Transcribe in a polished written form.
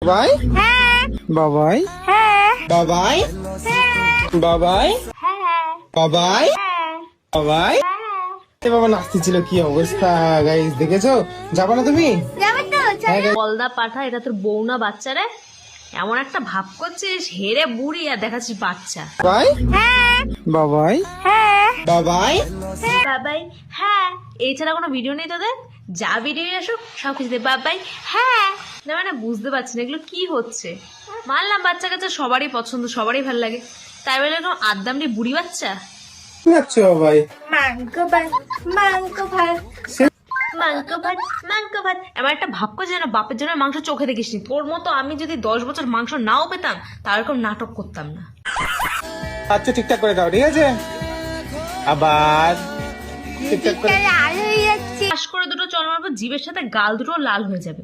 বাবাই হ্যাঁ বাবাই হ্যাঁ বাবাই বাবাই বাবাই বাবাই এ বাবা নাচতেছিল, কি অবস্থা গাইস দেখেছো? যাবা না তুমি? যাবে তো হ্যাঁ guys, বলদা পাঠা, এটা তোর বউ না বাচ্চা রে? এমন একটা ভাব করছিস হেরে বুড়ি আর দেখাচ্ছিস বাচ্চা। বাবাই হ্যাঁ বাবাই হ্যাঁ বাবাই বাবাই হ্যাঁ, এছাড়া কোনো ভিডিও নেই তোদের? যা ভিডিও আসুক সব কিছুতে বাবাই হ্যাঁ। না মানে বুঝতে পারছি না এগুলো কি হচ্ছে। মানলাম বাচ্চা কাচ্চা সবারই পছন্দ, সবারই ভালো লাগে, তাই বলে এরকম আদ্দামড়ি বুড়ি বাচ্চা। নাচছো বাবাই? মাংস ভাত মাংস ভাত মাংস ভাত মাংস ভাত, এমন একটা ভাব করছে যেন বাপের জন্য মাংস চোখে দেখিসনি। তোর মতো আমি যদি 10 বছর মাংস নাও পেতাম তাও এরকম নাটক করতাম না। আচ্ছা ঠিকঠাক করে দাও, ঠিক আছে? আবার ঠিকঠাক করে লাল হয়ে যাচ্ছে। পাশ করে দুটো চল মারবো, জিভের সাথে গাল দুটো লাল হয়ে যাবে।